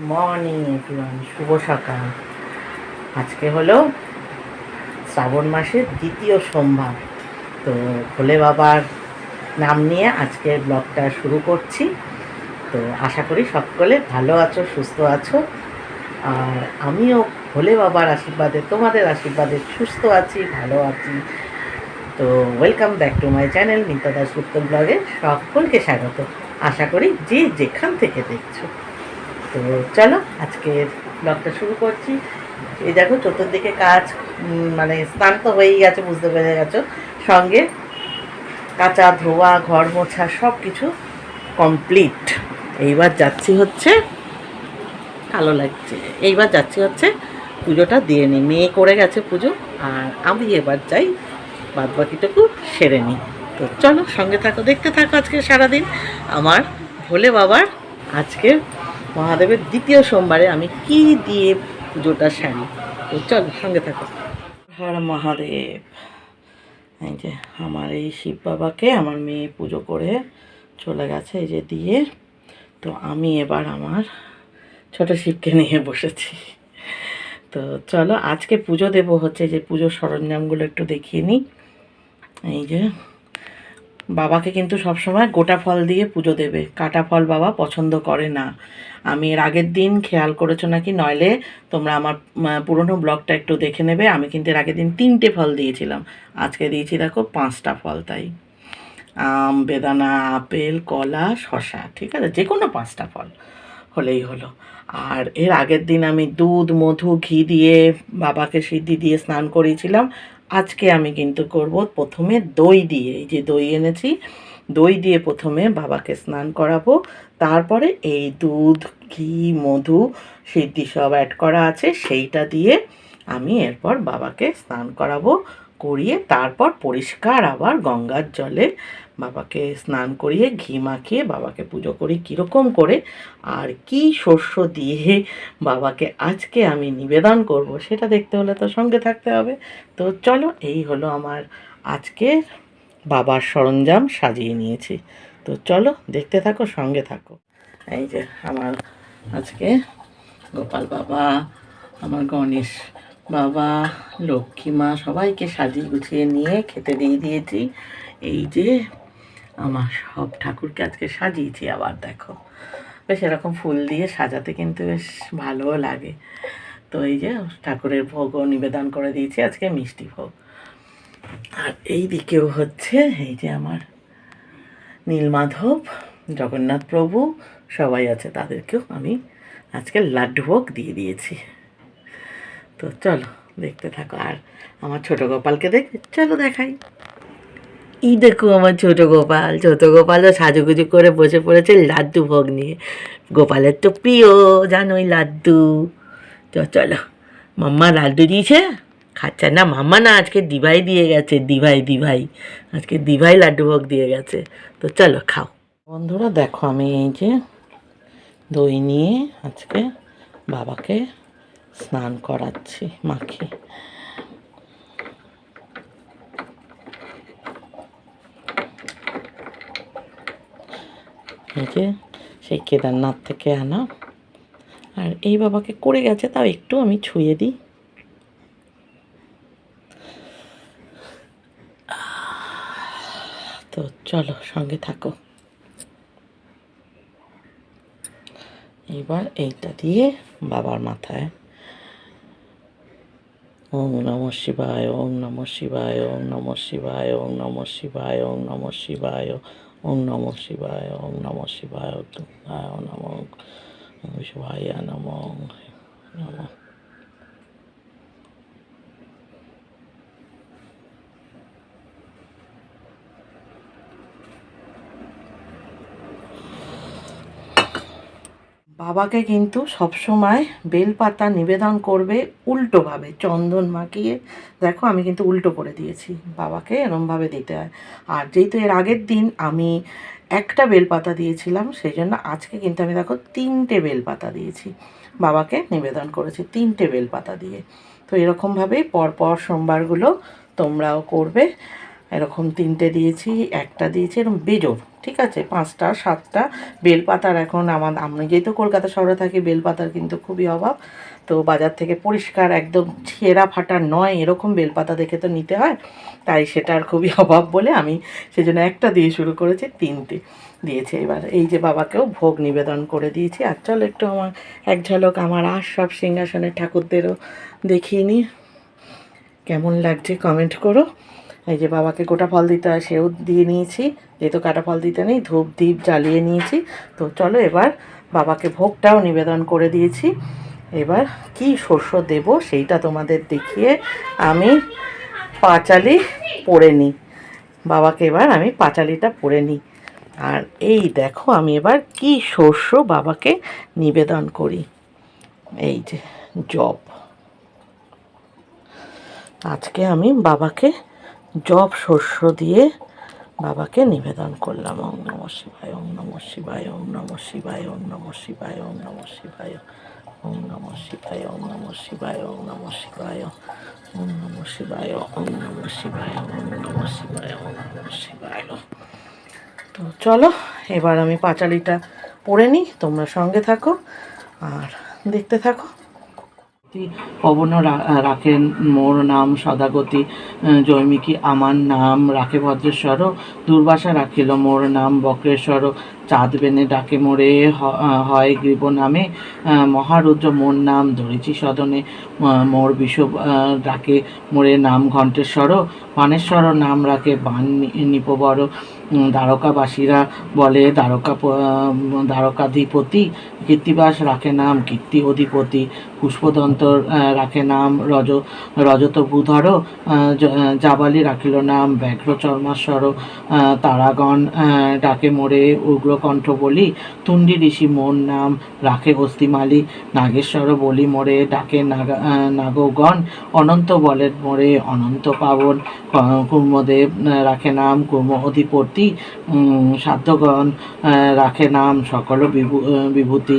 Morning everyone, শুভ সকাল। আজকে হলো শ্রাবণ মাসের দ্বিতীয় সোমবার। তো ভোলে বাবার নাম নিয়ে আজকের ব্লগটা শুরু করছি। তো আশা করি সকলে ভালো আছো, সুস্থ আছো। আর আমিও ভোলে বাবার আশীর্বাদে, তোমাদের আশীর্বাদে সুস্থ আছি, ভালো আছি। তো welcome back to my channel Mita Dasgupta ব্লগে সকলকে স্বাগত। আশা করি যে যেখান থেকে দেখছো। তো চলো আজকের ব্লগটা শুরু করছি। এই দেখো চতুর্দিকে কাজ, মানে স্নান তো হয়েই গেছে, বুঝতে পেরে গেছো। সঙ্গে কাঁচা ধোয়া, ঘর মোছা সব কিছু কমপ্লিট। এইবার যাচ্ছি হচ্ছে, ভালো লাগছে, এইবার যাচ্ছি হচ্ছে পুজোটা দিয়ে নিই। মেয়ে করে গেছে পুজো, আর আমি এবার যাই বাদ বাকিটুকু সেরে নিই। তো চলো সঙ্গে থাকো, দেখতে থাকো আজকে সারাদিন আমার ভোলে বাবার আজকে মহাদেবের দ্বিতীয় সোমবারে আমি কি দিয়ে পুজোটা সারি। তো চলো সঙ্গে থাকো। হর মহাদেব। এই যে আমার এই শিব বাবাকে আমার মেয়ে পুজো করে চলে গেছে, এই যে দিয়ে। তো আমি এবার আমার ছোট শিবকে নিয়ে বসেছি। তো চলো আজকে পুজো দেব হচ্ছে, যে পুজোর সরঞ্জামগুলো একটু দেখিয়ে নিই। এই যে বাবাকে কিন্তু সবসময় গোটা ফল দিয়ে পুজো দেবে, কাটা ফল বাবা পছন্দ করে না। আমি এর আগের দিন খেয়াল করেছো নাকি, নইলে তোমরা আমার পুরনো ব্লগটা একটু দেখে নেবে। আমি কিন্তু এর আগের দিন 3টে ফল দিয়েছিলাম, আজকে দিয়েছি দেখো 5টা ফল। তাই আম, বেদানা, আপেল, কলা, শশা, ঠিক আছে, যে কোনো 5টা ফল হলেই হলো। আর এর আগের দিন আমি দুধ, মধু, ঘি দিয়ে বাবাকে সিদ্ধি দিয়ে স্নান করিয়েছিলাম। আজকে আমি কিন্তু করব প্রথমে দই দিয়ে, এই যে দই এনেছি, দই দিয়ে প্রথমে বাবাকে স্নান করাবো। তারপরে এই দুধ, ঘি, মধু, সিদ্ধি সব অ্যাড করা আছে, সেইটা দিয়ে আমি এরপর বাবাকে স্নান করাবো। করিয়ে তারপর পরিষ্কার আবার গঙ্গার জলে বাবাকে স্নান করিয়ে ঘি মাখিয়ে বাবাকে পুজো করি কীরকম করে, আর কি শস্য দিয়ে বাবাকে আজকে আমি নিবেদন করব সেটা দেখতে হলে তো সঙ্গে থাকতে হবে। তো চলো, এই হলো আমার আজকে বাবার সরঞ্জাম সাজিয়ে নিয়েছি। তো চলো দেখতে থাকো, সঙ্গে থাকো। এই যে আমার আজকে গোপাল বাবা, আমার গণেশ বাবা, লক্ষ্মী মা সবাইকে সাজিয়ে গুছিয়ে নিয়ে খেতে দিয়ে দিয়েছি। এই যে আমার সব ঠাকুরকে আজকে সাজিয়েছি। আবার দেখো বেশ এরকম ফুল দিয়ে সাজাতে কিন্তু বেশ ভালোও লাগে। তো এই যে ঠাকুরের ভোগও নিবেদন করে দিয়েছি, আজকে মিষ্টি ভোগ। আর এই দিকেও হচ্ছে এই যে আমার নীলমাধব, জগন্নাথ প্রভু সবাই আছে, তাদেরকেও আমি আজকে লাড্ডু ভোগ দিয়ে দিয়েছি। তো চলো দেখতে থাকো। আর আমার ছোট গোপালকে চলো দেখাই। এই দেখো আমার ছোট গোপাল, ছোট গোপালও সাজুগুজু করে বসে পড়েছে লাড্ডু ভোগ নিয়ে। গোপালের তো প্রিয় জানোই লাড্ডু। তো চলো, মাম্মা লাড্ডু দিয়েছে, খাচ্ছে না মাম্মা, না আজকে দিভাই দিয়ে গেছে, দিভাই দিভাই, আজকে দিভাই লাড্ডু ভোগ দিয়ে গেছে। তো চলো খাও। বন্ধুরা দেখো, আমি এই যে দই নিয়ে আজকে বাবাকে স্নান করাচ্ছি মাখিয়ে। এই যে সেই কেদারনাথ থেকে আনা, আর এই বাবাকে করে গেছে, তাও একটু আমি ছুঁয়ে দিই। তো চলো সঙ্গে থাকো। এবার এইটা দিয়ে বাবার মাথায় ওম নমঃ শিবায়, ওম নমঃ শিবায়, ওম নমঃ শিবায়, ওম নমঃ শিবায়, ওম নমঃ শিবায়, ওম নমঃ শিবায়, ওম নমঃ শিবায়, ওম নমঃ শিবায়, নমঃ নমঃ। বাবাকে কিন্তু সবসময় বেলপাতা নিবেদন করবে উল্টোভাবে, চন্দন মাখিয়ে। দেখো আমি কিন্তু উল্টো করে দিয়েছি, বাবাকে এরমভাবে দিতে হয়। আর যেহেতু এর আগের দিন আমি একটা বেলপাতা দিয়েছিলাম, সেই জন্য আজকে কিন্তু আমি দেখো 3টে বেলপাতা দিয়েছি, বাবাকে নিবেদন করেছি 3টে বেলপাতা দিয়ে। তো এরকমভাবেই পরপর সোমবারগুলো তোমরাও করবে। এরকম 3টে দিয়েছি, একটা দিয়েছি, এরকম বেজোড় ঠিক আছে, 5টা 7টা বেলপাতার এখন আমি যেহেতু কলকাতা শহরে থাকি, বেলপাতার কিন্তু খুবই অভাব। তো বাজার থেকে পরিষ্কার একদম ছেঁড়া ফাটা নয় এরকম বেলপাতা দেখে তো নিতে হয়, তাই সেটার খুবই অভাব বলে আমি সেজন্য একটা দিয়ে শুরু করেছি, 3টে দিয়েছে। এবার এই যে বাবাকেও ভোগ নিবেদন করে দিয়েছি। আর চলো একটু আমার এক ঝলক আমার আর সব সিংহাসনের ঠাকুরদেরও দেখিয়ে নিই, কেমন লাগছে কমেন্ট করো। এই যে বাবাকে গোটা ফল দিতে হয় সেও দিয়ে নিয়েছি, যেহেতু কাটা ফল দিতে নেই, ধূপ দ্বীপ জ্বালিয়ে নিয়েছি। তো চলো এবার বাবাকে ভোগটাও নিবেদন করে দিয়েছি। এবার কি শস্য দেব সেইটা তোমাদের দেখিয়ে আমি পাঁচালি পড়ে নিই। বাবাকে এবার আমি পাঁচালিটা পড়ে নিই। আর এই দেখো আমি এবার কি শস্য বাবাকে নিবেদন করি। এই যে জব, আজকে আমি বাবাকে জব শস্য দিয়ে বাবাকে নিবেদন করলাম। ওম নমঃ শিবায়, ওম নমঃ শিবায়, ওম নমঃ শিবায়, ওম নমঃ শিবায়, ওম নমঃ শিবায়, ওম নমঃ শিবায়, ওম নমঃ শিবায়, ওম নমঃ শিবায়, ওম নমঃ শিবায়, ওম নমঃ শিবায়, ওম নমঃ শিবায়, ওম নমঃ শিবায়। তো চলো এবার আমি পাঁচালিটা পড়ে নিই, তোমরা সঙ্গে থাকো আর দেখতে থাকো। পবন রাখেন মোর নাম সদাগতি, জৈমিকী আমার নাম রাখে ভদ্রেশ্বর, দুর্বাসা রাখিল মোর নাম বক্রেশ্বর, চাঁদ বেনে ডাকে মোরে হয় গ্রীব নামে, মহারুদ্র মোর নাম ধরিছি সদনে, মোর বিষ ডাকে মোরে নাম ঘণ্টেশ্বর, বানেশ্বর নাম রাখে বান নিপবর, দ্বারকাবাসীরা বলে দ্বারকাধিপতি, কীর্তিবাস রাখে নাম কীর্তি অধিপতি, পুষ্পদন্ত রাখে নাম রজত ভূধর, জাবালি রাখিল নাম ব্যাঘ্র চর্মাস্বর, তারাগণ ডাকে মোরে উগ্রকণ্ঠ বলি, তুণ্ডি ঋষি মোর নাম রাখে হস্তিমালি, নাগেশ্বর বলি মোরে ডাকে নাগগণ, অনন্ত বলের মোরে অনন্ত পাবন, কুর্মদেব রাখে নাম কুর্ম অধিপতি, সাধ্যগণ রাখে নাম সকল বিভূতি,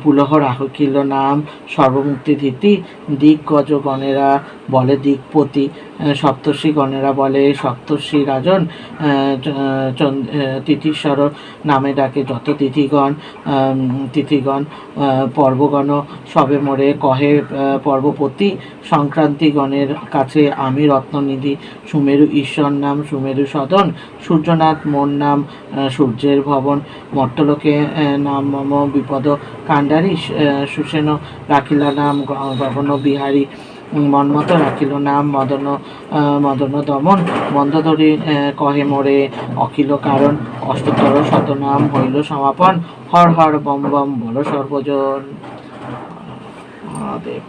পুলহ রাখিল নাম সর্বমুক্তিধৃতি, দিগ্গজগণেরা বলে দিকপতি, সপ্তর্ষিগণেরা বলে সপ্তর্ষি রাজন, তিথিশ্বর নামে ডাকে যত তিথিগণ, পর্বগণ সবে মোরে কহে পর্বপতি, সংক্রান্তিগণের কাছে আমি রত্ননিধি, সুমেরু ঈশ্বর নাম সুমেরু সদন, সূর্যনাথ মোর নাম সূর্যের ভবন, মর্তলোকে নাম মম বিপদ কাণ্ডারী, সুসেন রাখিলা নাম গগন বিহারী, মন্মথ রাখিল নাম মদন দমন, মন্দধরী কহে মোরে অখিল কারণ, অষ্টতর শতনাম হইল সমাপন, হর হর বম বম বলো সর্বজন। মহাদেব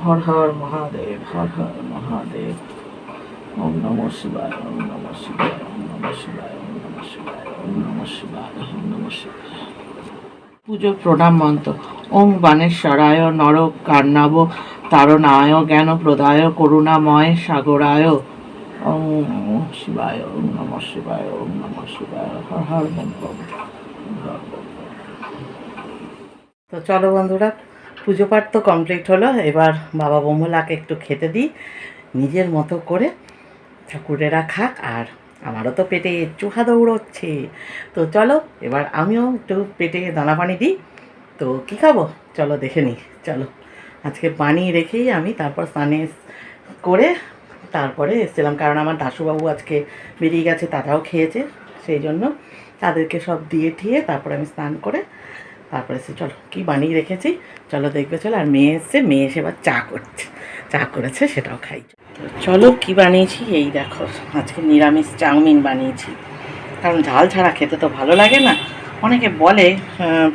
হর হর মহাদেব, হর হর মহাদেব। ওম নমঃ শিবায়, ওম নমঃ শিবায়, ওম নমঃ শিবায়, ওম নমঃ শিবায়, ওম নমঃ শিবায়, ওম নমঃ শিবায়। পুজো প্রণাম মন্ত্র। ওম বানেশ্বরায় নর কার্ণাব তারণায় জ্ঞান প্রদায় করুণাময় সাগরায়, ওম নমঃ শিবায়, ওম নমঃ শিবায়, ওম নমঃ শিবায়, হর হর বম বম। তো চলো বন্ধুরা, পুজো পাঠ তো কমপ্লিট হলো, এবার বাবা বমলাকে একটু খেতে দিই নিজের মতো করে, ঠাকুরেরা খাক, আর আমারও তো পেটে চুহা দৌড়চ্ছে। তো চলো এবার আমিও একটু পেটে দানা পানি দিই। তো কী খাবো চলো দেখে নিই। চলো আজকে পানি রেখেই আমি তারপর স্নানে করে তারপরে এসেছিলাম, কারণ আমার দাশুবাবু আজকে বেরিয়ে গেছে, তারাও খেয়েছে, সেই জন্য তাদেরকে সব দিয়ে ঠিয়ে তারপরে আমি স্নান করে তারপরে এসে চলো কী বানিয়ে রেখেছি চলো দেখবে। চলো আর মেয়ে এসছে, মেয়ে এসে এবার চা করেছে সেটাও খাই। তো চলো কী বানিয়েছি এই দেখো, আজকে নিরামিষ চাউমিন বানিয়েছি, কারণ ঝাল ছাড়া খেতে তো ভালো লাগে না। অনেকে বলে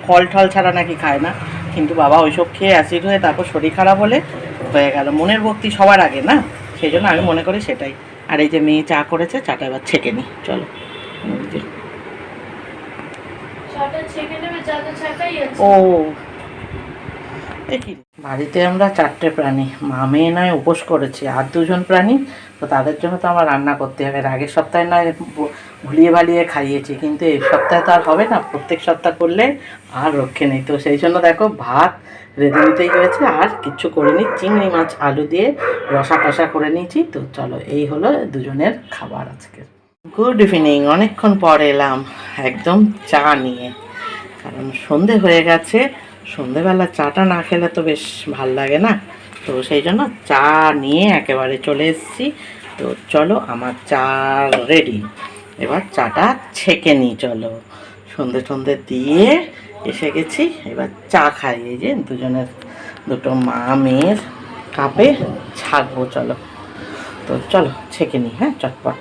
ফল টল ছাড়া নাকি খায় না, কিন্তু বাবা ওইসব খেয়ে অ্যাসিড হয়ে তারপর শরীর খারাপ হয়ে গেল। মনের ভক্তি সবার আগে না, সেই জন্য আমি মনে করি সেটাই। আর এই যে মেয়ে চা করেছে, চাটা এবার ছেঁকে নিই চলো। ও দেখি বাড়িতে আমরা 4টে প্রাণী, মা মেয়ে নয় উপোস করেছি, আর 2জন প্রাণী, তো তাদের জন্য তো আমার রান্না করতে হবে। আগের সপ্তাহে নয় ভুলিয়ে ভালিয়ে খাইয়েছি, কিন্তু এই সপ্তাহে তো আর হবে না, প্রত্যেক সপ্তাহ করলে আর রক্ষে নেই। তো সেই জন্য দেখো ভাত রেঁধে নিতেই হয়েছে, আর কিচ্ছু করিনি, চিংড়ি মাছ আলু দিয়ে রসা কষা করে নিয়েছি। তো চলো এই হলো 2জনের খাবার আজকে। গুড ইভিনিং, অনেকক্ষণ পর এলাম একদম চা নিয়ে, কারণ সন্ধে হয়ে গেছে। সন্ধেবেলা চাটা না খেলে তো বেশ ভাল লাগে না, তো সেই জন্য চা নিয়ে একেবারে চলে এসেছি। তো চলো, আমার চা রেডি। এবার চাটা ছেঁকে নিই, চলো। সন্ধে টন্ধে দিয়ে এসে গেছি, এবার চা খাই। এই যে দুজনের, দুটো মা মেয়ের কাপে ছাকবো, চলো। তো চলো ছেঁকে নিই, হ্যাঁ, চটপট।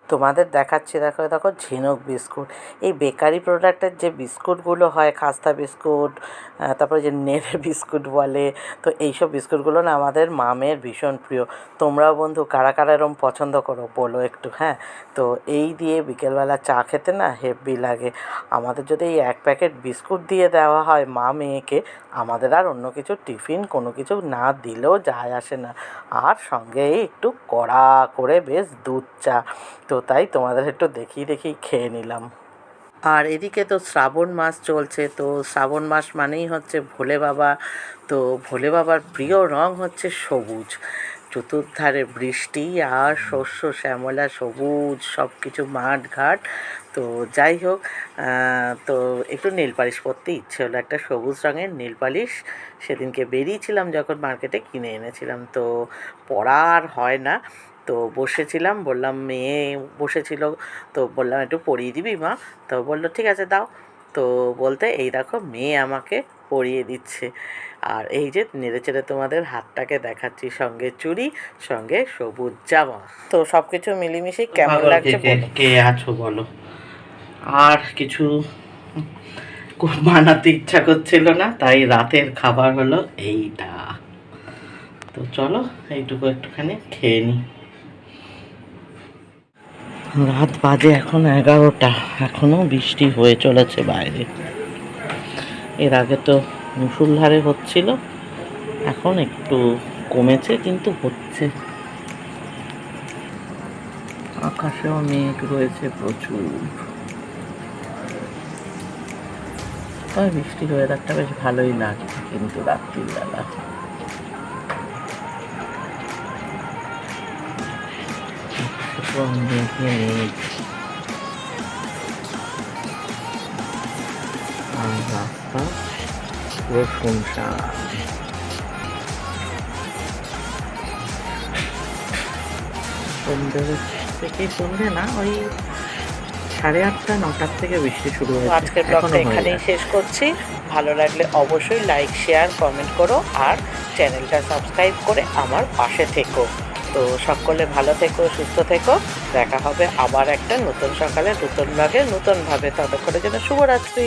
তোমাদের দেখাচ্ছি, দেখো দেখো, ঝিনুক বিস্কুট। এই বেকারি প্রোডাক্টের যে বিস্কুটগুলো হয়, খাস্তা বিস্কুট, তারপরে যে নেড়ে বিস্কুট বলে, তো এইসব বিস্কুটগুলো না আমাদের মামের ভীষণ প্রিয়। তোমরাও বন্ধু কারা কারা এরম পছন্দ করো বলো একটু, হ্যাঁ। তো এই দিয়ে বিকেলবেলা চা খেতে না হেব্বি লাগে। আমাদের যদি এই এক প্যাকেট বিস্কুট দিয়ে দেওয়া হয় মা মেয়েকে, আমাদের আর অন্য কিছু টিফিন কোনো কিছু না দিলেও যায় আসে না। আর সঙ্গে একটু কড়া করে বেশ দুধ চা। তো তাই তোমাদের একটু দেখিয়ে খেয়ে নিলাম। আর এদিকে তো শ্রাবণ মাস চলছে, তো শ্রাবণ মাস মানেই হচ্ছে ভোলে বাবা। তো ভোলে বাবার প্রিয় রং হচ্ছে সবুজ। চতুর্ধারে বৃষ্টি আর শস্য শ্যামলা, সবুজ সব কিছু, মাঠ ঘাট। তো যাই হোক, তো একটু নেল পালিশ পরতে ইচ্ছে হলো, একটা সবুজ রঙের নেল পালিশ সেদিনকে বেরিয়েছিলাম যখন, মার্কেটে কিনে এনেছিলাম। তো পরা আর হয় না, তো বসেছিলাম, বললাম, মেয়ে বসেছিল, তো বললাম একটু পরিয়ে দিবি মা? তো বললো ঠিক আছে দাও। তো বলতে এই দেখো মেয়ে আমাকে পরিয়ে দিচ্ছে। আর এই যে নেড়ে চেড়ে তোমাদের হাতটাকে দেখাচ্ছি, সঙ্গে চুড়ি, সঙ্গে সবুজ জামা। তো সব কিছু মিলেমিশে কেমন লাগছে কে আছো বলো। আর কিছু বানাতে ইচ্ছা করছিল না, তাই রাতের খাবার হলো এইটা। তো চলো এইটুকু একটুখানি খেয়ে নিই। রাত বাজে এখন 11টা, এখনও বৃষ্টি হয়ে চলেছে বাইরে। এর আগে তো মুষলধারে হচ্ছিল, এখন একটু কমেছে কিন্তু হচ্ছে। আকাশেও মেঘ রয়েছে প্রচুর, তবে বৃষ্টির ওয়েদারটা বেশ ভালোই লাগছে কিন্তু রাত্রির বেলা। আর রাস্তা পুরো শুনশান। সন্ধ্যে থেকে, সন্ধ্যে না, ওই 8:30 9টার থেকে বৃষ্টি শুরু হয়েছে। আজকের ব্লগটা এখানেই শেষ করছি। ভালো লাগলে অবশ্যই লাইক, শেয়ার, কমেন্ট করো, আর চ্যানেলটা সাবস্ক্রাইব করে আমার পাশে থেকো। তো সকলে ভালো থেকো, সুস্থ থেকো। দেখা হবে আবার একটা নতুন সকালে, নতুন ব্লগে, নতুনভাবে। ততক্ষণের জন্য শুভরাত্রি।